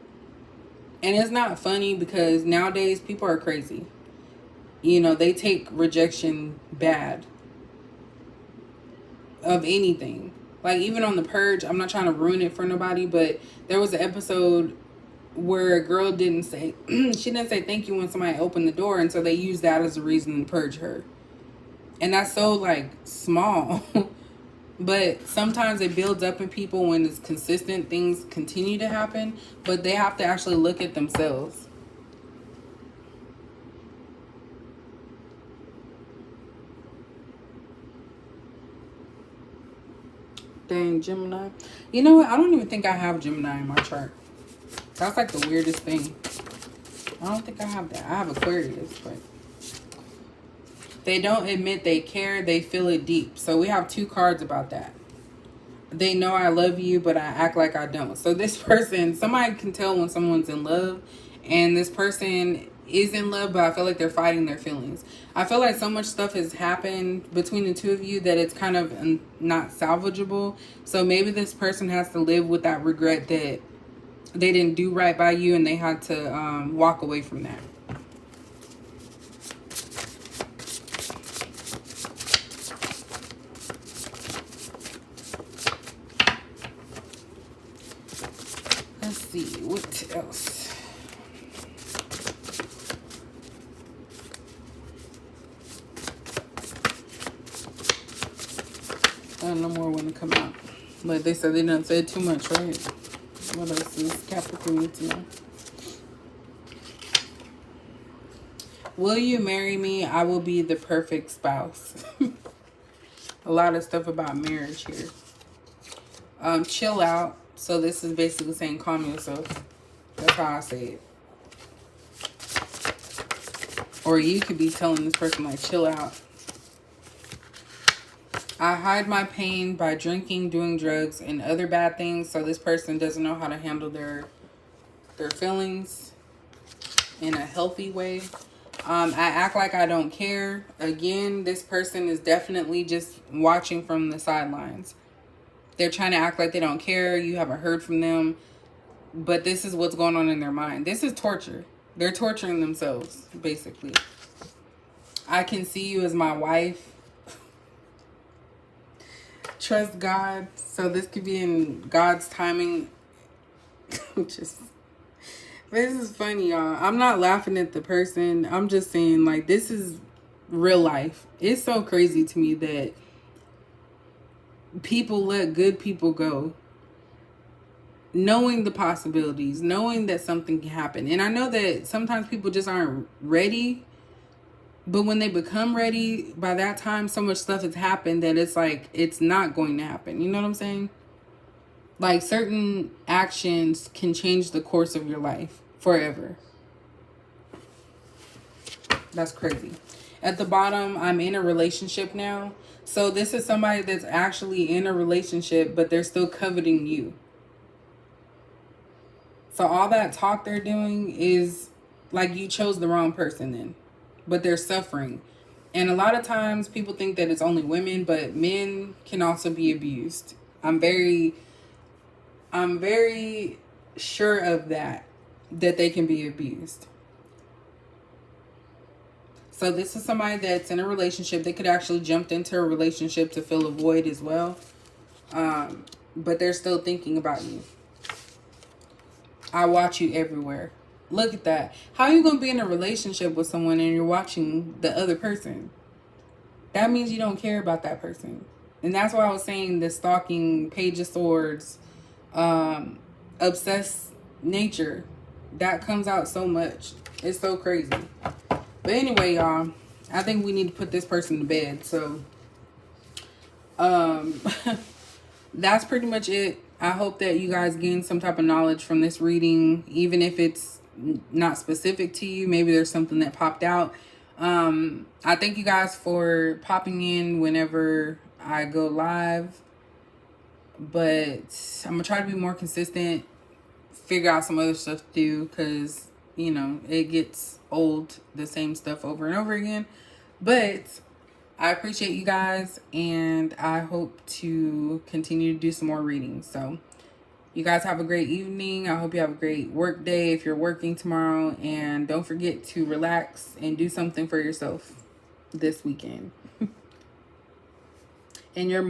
And it's not funny because nowadays people are crazy. You know, they take rejection bad. Of anything. Like even on The Purge, I'm not trying to ruin it for nobody, but there was an episode where a girl didn't say, she didn't say thank you when somebody opened the door. And so they used that as a reason to purge her. And that's so like small. But sometimes it builds up in people when it's consistent. Things continue to happen, but they have to actually look at themselves. Dang, Gemini. You know what? I don't even think I have Gemini in my chart. That's like the weirdest thing. I don't think I have that. I have Aquarius, but they don't admit they care. They feel it deep. So we have two cards about that. They know I love you, but I act like I don't. So this person, somebody can tell when someone's in love, and this person is in love, but I feel like they're fighting their feelings. I feel like so much stuff has happened between the two of you that it's kind of not salvageable. So maybe this person has to live with that regret that they didn't do right by you and they had to walk away from that. Let's see, what else? No more want to come out. But they said they didn't say too much, right? What else is Capricorn need to know? Will you marry me? I will be the perfect spouse. A lot of stuff about marriage here. Chill out. So this is basically saying calm yourself. That's how I say it. Or you could be telling this person like chill out. I hide my pain by drinking, doing drugs, and other bad things. So this person doesn't know how to handle their feelings in a healthy way. I act like I don't care. Again, this person is definitely just watching from the sidelines. They're trying to act like they don't care. You haven't heard from them. But this is what's going on in their mind. This is torture. They're torturing themselves, basically. I can see you as my wife. Trust God. So this could be in God's timing. Just, this is funny, y'all. I'm not laughing at the person. I'm just saying, like, this is real life. It's so crazy to me that people let good people go, knowing the possibilities, knowing that something can happen. And I know that sometimes people just aren't ready, but when they become ready, by that time so much stuff has happened that it's like it's not going to happen. You know what I'm saying? Like, certain actions can change the course of your life forever. That's crazy. At the bottom, I'm in a relationship now. So this is somebody that's actually in a relationship, but they're still coveting you. So all that talk they're doing is like you chose the wrong person then. But they're suffering. And a lot of times people think that it's only women, but men can also be abused. I'm very sure of that they can be abused. So this is somebody that's in a relationship. They could actually jumped into a relationship to fill a void as well. But they're still thinking about you. I watch you everywhere. Look at that. How are you going to be in a relationship with someone and you're watching the other person? That means you don't care about that person. And that's why I was saying the stalking, Page of Swords, obsessed nature. That comes out so much. It's so crazy. But anyway, y'all, I think we need to put this person to bed. So, that's pretty much it. I hope that you guys gain some type of knowledge from this reading, even if it's not specific to you. Maybe there's something that popped out. I thank you guys for popping in whenever I go live, but I'm gonna try to be more consistent, figure out some other stuff to do, because you know it gets old, the same stuff over and over again. But I appreciate you guys, and I hope to continue to do some more readings. So you guys have a great evening. I hope you have a great work day if you're working tomorrow. And don't forget to relax and do something for yourself this weekend. And you're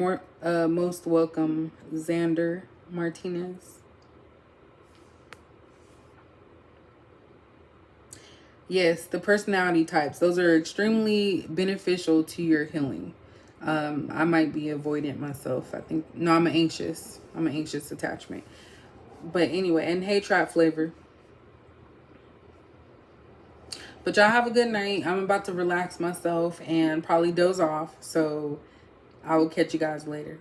most welcome, Xander Martinez. Yes, the personality types. Those are extremely beneficial to your healing. I might be avoidant myself. I think, no, I'm anxious. I'm an anxious attachment. But anyway, and hey, Trap Flavor. But y'all have a good night. I'm about to relax myself and probably doze off. So I will catch you guys later.